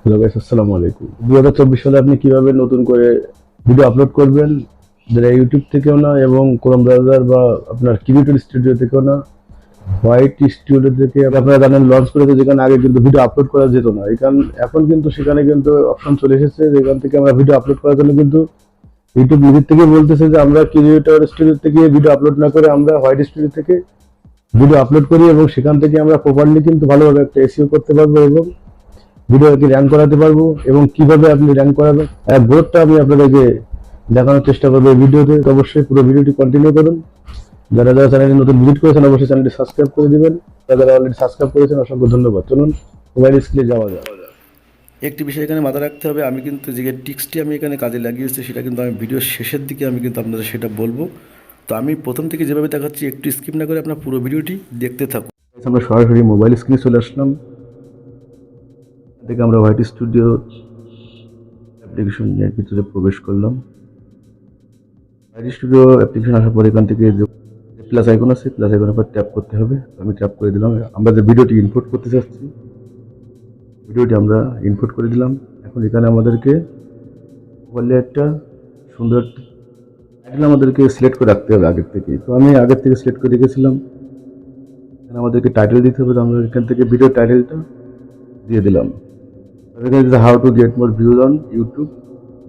Hello guys, আসসালামু আলাইকুম। 2024 সালে আপনি কিভাবে নতুন করে ভিডিও আপলোড করবেন, যেটা ইউটিউব থেকেও না এবং ক্রোম ব্রাউজার বা আপনার ক্রিয়েটর স্টুডিও থেকেও না, হোয়াইট স্টুডিও থেকে আপনারা জানেন লঞ্চ করেছে, যেখানে আগে কিন্তু ভিডিও আপলোড করা যেত না। এখন কিন্তু সেখানে কিন্তু অপশন চলে এসেছে, যেখান থেকে আমরা ভিডিও আপলোড করার জন্য কিন্তু ইউটিউব নিজের থেকে বলতেছে যে আমরা ক্রিয়েটর স্টুডিও থেকে ভিডিও আপলোড না করে আমরা হোয়াইট স্টুডিও থেকে ভিডিও আপলোড করি, এবং সেখান থেকে আমরা প্রপারলি কিন্তু ভালোভাবে একটা এসইও করতে পারবো এবং ভিডিওকে র্যাঙ্ক করাতে পারবো। এবং কিভাবে আপনি র্যাঙ্ক করাবেন বোর্ডটা আমি আপনাদেরকে দেখানোর চেষ্টা করবো এই ভিডিওতে। তো অবশ্যই পুরো ভিডিওটি কন্টিনিউ করুন। যারা যারা চ্যানেলে নতুন ভিজিট করেছেন অবশ্যই চ্যানেলটি সাবস্ক্রাইব করে দিবেন। যারা অলরেডি সাবস্ক্রাইব করেছেন অসংখ্য ধন্যবাদ। চলুন মোবাইল স্ক্রিনে যাওয়া যাক। একটি বিষয় এখানে মাথায় রাখতে হবে, আমি কিন্তু যে টিক্সটি আমি এখানে কাজে লাগিয়েছি সেটা কিন্তু আমি ভিডিওর শেষের দিকে আমি কিন্তু আপনাদের সেটা বলবো। তো আমি প্রথম থেকে যেভাবে দেখাচ্ছি একটু স্কিপ না করে আপনার পুরো ভিডিওটি দেখতে থাকুন। আমরা সরাসরি মোবাইল স্ক্রিনে চলে আসলাম। থেকে আমরা হোয়াইট স্টুডিও অ্যাপ্লিকেশন এর ভিতরে প্রবেশ করলাম। হোয়াইট স্টুডিও অ্যাপ্লিকেশন আসার পর এখান থেকে যে প্লাস আইকন আছে, প্লাস আইকনের উপর ট্যাপ করতে হবে। আমি ট্যাপ করে দিলাম। আমরা যে ভিডিওটি ইনপুট করতে চাচ্ছি ভিডিওটি আমরা ইনপুট করে দিলাম। এখন এখানে আমাদেরকে বললে একটা সুন্দর টাইটেল আমাদেরকে সিলেক্ট করে রাখতে হবে আগের থেকে। তো আমি আগের থেকে সিলেক্ট করে রেখেছিলাম। এখানে আমাদেরকে টাইটেল দিতে হবে। তো আমরা এখান থেকে ভিডিও টাইটেলটা দিয়ে দিলাম। How to get more views on YouTube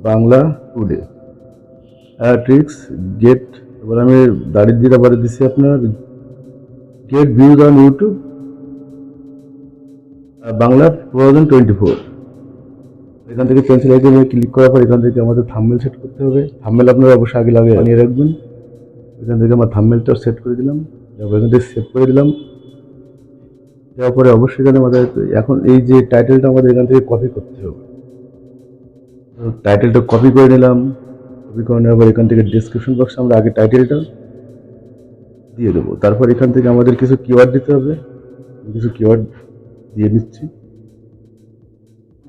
Bangla today tricks get. এবার আমি দাঁড়িয়ে দিয়ে আবার দিচ্ছি আপনার get views on YouTube Bangla 2024। এখান থেকে পেন্সিল আইকনে ক্লিক করার পর এখান থেকে আমাদের থাম্বনেল সেট করতে হবে। থাম্বনেল আপনারা অবশ্যই আগে বানিয়ে রাখবেন। এখান থেকে আমার থাম্বনেলটা সেট করে দিলাম। এখান থেকে সেভ করে দিলাম। দেওয়ার পরে অবশ্যই এখানে আমাদের এখন এই যে টাইটেলটা আমাদের এখান থেকে কপি করতে হবে। টাইটেলটা কপি করে নিলাম। কপি করে নেওয়ার পর এখান থেকে ডিসক্রিপশন বক্সে আমরা আগে টাইটেলটা দিয়ে দেবো। তারপর এখান থেকে আমাদের কিছু কিওয়ার্ড দিতে হবে। কিছু কিওয়ার্ড দিয়ে দিচ্ছি।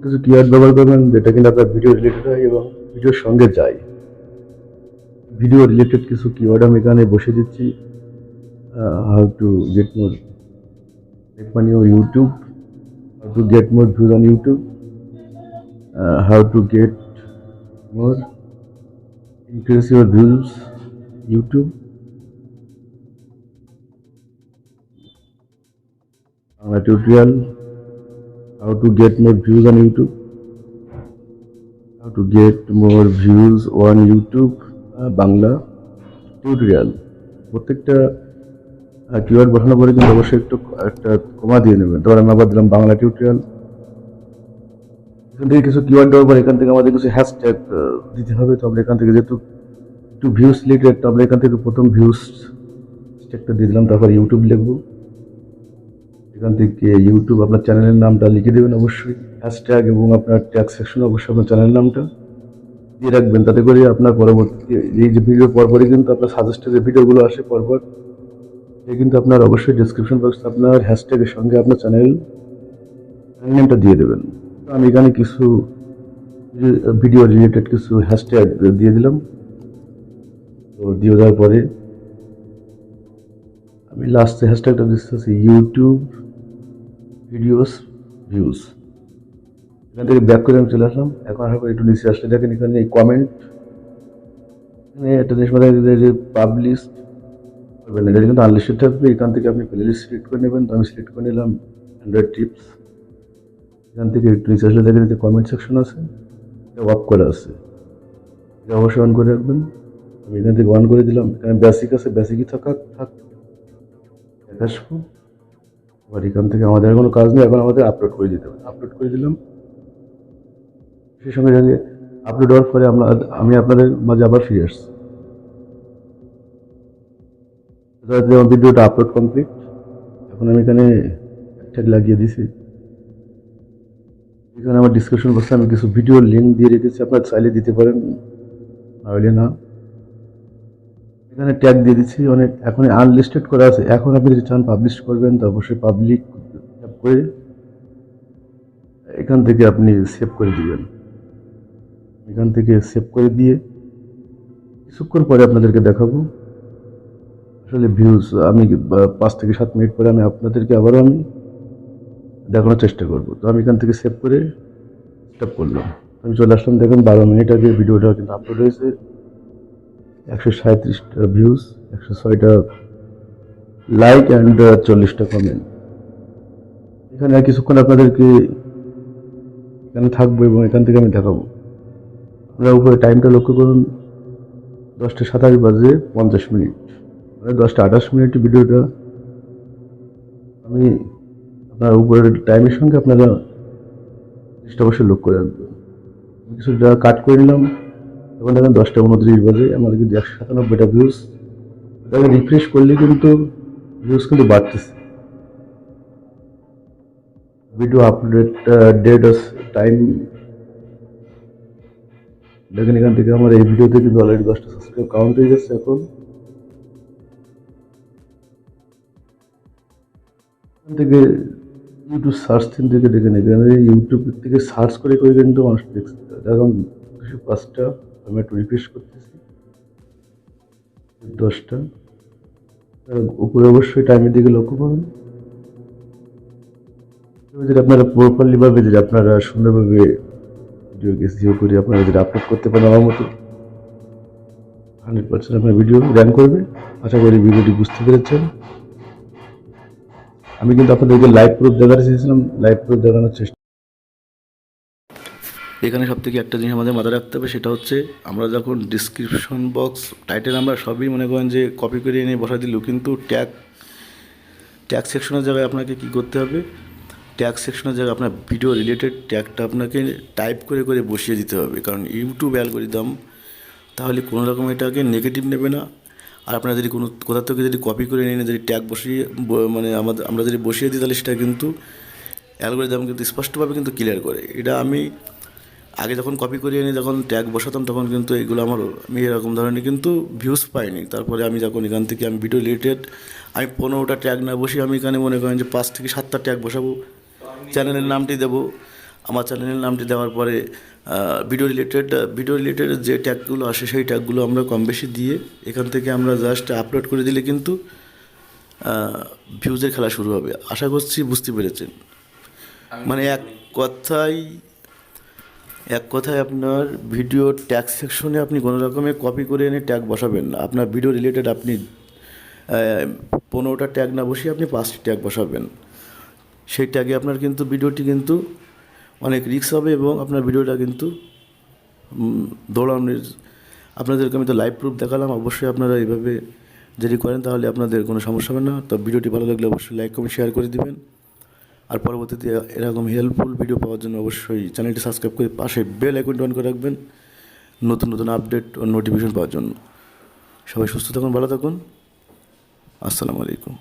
কিছু কিওয়ার্ড ব্যবহার করবেন যেটা কিনা আপনার ভিডিও রিলেটেড হয় এবং ভিডিওর সঙ্গে যায়। ভিডিও রিলেটেড কিছু কিওয়ার্ড আমি এখানে বসে দিচ্ছি। How to get more money on YouTube, how to get more views on YouTube, how to get more increase your views YouTube, tutorial, how to get more views on YouTube, how to get more views on YouTube Bangla tutorial. প্রত্যেকটা keyword বসানোর পরে কিন্তু অবশ্যই একটা কমা দিয়ে নেবেন। তারপর আমি আবার দিলাম বাংলা টিউটোরিয়াল। এখান থেকে কিছু কিওয়ার্ড দেওয়ার পর এখান থেকে আমাদের কিছু হ্যাশট্যাগ দিতে হবে। তো আমরা এখান থেকে যেহেতু একটু ভিউজ রিলেটেড, তো আমরা এখান থেকে প্রথম ভিউজ হ্যাশট্যাগটা দিয়ে দিলাম। তারপর ইউটিউব লিখবো। এখান থেকে ইউটিউব আপনার চ্যানেলের নামটা লিখে দেবেন অবশ্যই। হ্যাশট্যাগ এবং আপনার ট্যাগ সেকশনে অবশ্যই আপনার চ্যানেলের নামটা দিয়ে রাখবেন। তাতে করে আপনার পরবর্তী এই যে ভিডিও পরপরই কিন্তু আপনার সাজেস্টেড যে ভিডিওগুলো আসে পরপর, সে কিন্তু আপনার অবশ্যই ডিসক্রিপশন বক্সে আপনার হ্যাশট্যাগের সঙ্গে আপনার চ্যানেল নেমটা দিয়ে দেবেন। আমি এখানে কিছু ভিডিও রিলেটেড কিছু হ্যাশট্যাগ দিয়ে দিলাম। তো দিয়ে দেওয়ার পরে আমি লাস্টে হ্যাশট্যাগটা দিচ্ছি ইউটিউব ভিডিওস ভিউজ। এখান থেকে ব্যাক করে আমি চলে আসলাম। এখন আসার পর একটু নিচে আসলে দেখেন এখানে এই কমেন্ট, এখানে একটা জিনিস মাথায় পাবলিশ করবেন না, এটা কিন্তু আনলিস্টেড থাকবে। এখান থেকে আপনি প্লেলিস্ট সিলেক্ট করে নেবেন। তো আমি সিলেক্ট করে নিলাম 100 টিপস। এখান থেকে একটু নিচে আসলে দেখেন যে কমেন্ট সেকশন আছে, এটা অফ করা আছে, এটা অবশ্যই অন করে রাখবেন। আমি এখান থেকে অন করে দিলাম। এখানে বেসিক আছে, বেসিকই থাক আসবো। আবার এখান থেকে আমাদের কোনো কাজ নেই, এখন আমাদের আপলোড করে দিতে হবে। আপলোড করে দিলাম। সেই সঙ্গে সঙ্গে আপলোড হওয়ার পরে আমি আপনাদের মাঝে আবার ফিরে আসছি। আমার ভিডিওটা আপলোড কমপ্লিট। এখন আমি এখানে ট্যাগ লাগিয়ে দিছি। এখানে আমার ডিসক্রিপশন বক্সে আমি কিছু ভিডিও লিঙ্ক দিয়ে রেখেছি, আপনারা চাইলে দিতে পারেন, না হলে না। এখানে ট্যাগ দিয়ে দিচ্ছি অনেক। এখন আনলিস্টেড করা আছে। এখন আপনি যদি চান পাবলিশ করবেন তো অবশ্যই পাবলিক ট্যাপ করে এখান থেকে আপনি সেভ করে দিবেন। এখান থেকে সেভ করে দিয়ে কিছুক্ষণ পরে আপনাদেরকে দেখাবো আসলে ভিউজ। আমি 5 থেকে 7 মিনিট পরে আমি আপনাদেরকে আবারও আমি দেখানোর চেষ্টা করব। তো আমি এখান থেকে সেভ করে স্টপ করলাম। আমি চলে আসলাম, দেখুন 12 মিনিট আগে ভিডিওটা কিন্তু আপলোড হয়েছে, 137টা ভিউজ, 106টা লাইক অ্যান্ড 40টা কমেন্ট। এখানে আর কিছুক্ষণ আপনাদেরকে এখানে থাকবো এবং এখান থেকে আমি দেখাবো। আপনারা উপরে টাইমটা লক্ষ্য করুন, 10:27 বাজে 50 মিনিট, মানে 10:28 মিনিট ভিডিওটা। আমি আপনার উপরের টাইমের সঙ্গে আপনারা জিনিসটা অবশ্যই লক্ষ্য করে রাখবেন। আমি কিছুটা কাট করে নিলাম, এখন দেখেন 10:29 বাজে, আমার কিন্তু 197টা ভিউজ। এটাকে রিফ্রেশ করলে কিন্তু ভিউজ কিন্তু বাড়তেছে। ভিডিও আপলোড ডেট টাইম দেখেন, এখান থেকে আমার এই ভিডিওতে কিন্তু অলরেডি 10টা সাবস্ক্রাইব কাউন্ট হয়ে গেছে। এখন এখান থেকে ইউটিউব সার্চ থিম থেকে দেখে নেবেন, ইউটিউব থেকে সার্চ করে করে কিন্তু মানুষ দেখছে। এখন 205টা, আমি একটু রিফ্রেশ করতেছি, 10টা। উপরে অবশ্যই টাইমের দিকে লক্ষ্য করুন, যদি আপনারা প্রপারলি ভাবে যদি আপনারা সুন্দরভাবে ভিডিওকে সিও করে আপনারা যদি আপলোড করতে পারেন, আমার মতো 100% আপনার ভিডিও র্যাঙ্ক করবে। আশা করি ভিডিওটি বুঝতে পেরেছেন। আমি কিন্তু আপনাদেরকে লাইভ প্রুফ দেখাতে চেয়েছিলাম, লাইভ প্রুফ দেখানোর চেষ্টা। এখানে সব থেকে একটা জিনিস আমাদের মাথায় রাখতে হবে, সেটা হচ্ছে আমরা যখন ডিসক্রিপশন বক্স টাইটেল আমরা সবই মনে করেন যে কপি করে এনে বসা দিলেও কিন্তু ট্যাগ সেকশনের জায়গায় আপনাকে কী করতে হবে, ট্যাগ সেকশনের জায়গায় আপনার ভিডিও রিলেটেড ট্যাগটা আপনাকে টাইপ করে করে বসিয়ে দিতে হবে। কারণ ইউটিউব অ্যালগরিদম তাহলে কোনো রকম এটাকে নেগেটিভ নেবে না। আর আপনারা যদি কোনো কোথা থেকে যদি কপি করে নিয়ে যদি ট্যাগ বসিয়ে মানে আমরা যদি বসিয়ে দিই, তাহলে সেটা কিন্তু অ্যালগরিদম কিন্তু স্পষ্টভাবে কিন্তু ক্লিয়ার করে। এটা আমি আগে যখন কপি করে এনে যখন ট্যাগ বসাতাম, তখন কিন্তু এগুলো আমি এরকম ধরনের কিন্তু ভিউজ পাইনি। তারপরে আমি যখন এখান থেকে আমি ভিডিও রিলেটেড আমি 15টা ট্যাগ না বসিয়ে আমি এখানে মনে করেন যে 5 থেকে 7টা ট্যাগ বসাবো, চ্যানেলের নামটি দেবো। আমার চ্যানেলের নামটি দেওয়ার পরে ভিডিও রিলেটেড যে ট্যাগগুলো আসে সেই ট্যাগগুলো আমরা কম বেশি দিয়ে এখান থেকে আমরা জাস্ট আপলোড করে দিলে কিন্তু ভিউজের খেলা শুরু হবে। আশা করছি বুঝতে পেরেছেন। মানে এক কথায় আপনার ভিডিও ট্যাগ সেকশনে আপনি কোনো রকমের কপি করে এনে ট্যাগ বসাবেন না। আপনার ভিডিও রিলেটেড আপনি 15টা ট্যাগ না বসিয়ে আপনি 5টি ট্যাগ বসাবেন। সেই ট্যাগে আপনার কিন্তু ভিডিওটি কিন্তু অনেক রিস্ক হবে এবং আপনার ভিডিওটা কিন্তু দৌড়ানোর আপনাদেরকে আমি তো লাইভ প্রুফ দেখালাম। অবশ্যই আপনারা এইভাবে যদি করেন তাহলে আপনাদের কোনো সমস্যা হবে না। তো ভিডিওটি ভালো লাগলে অবশ্যই লাইক কমেন্ট শেয়ার করে দিবেন। আর পরবর্তীতে এরকম হেল্পফুল ভিডিও পাওয়ার জন্য অবশ্যই চ্যানেলটি সাবস্ক্রাইব করে পাশে বেল আইকনটি অন করে রাখবেন, নতুন নতুন আপডেট ও নোটিফিকেশন পাওয়ার জন্য। সবাই সুস্থ থাকুন, ভালো থাকুন। আসসালামু আলাইকুম।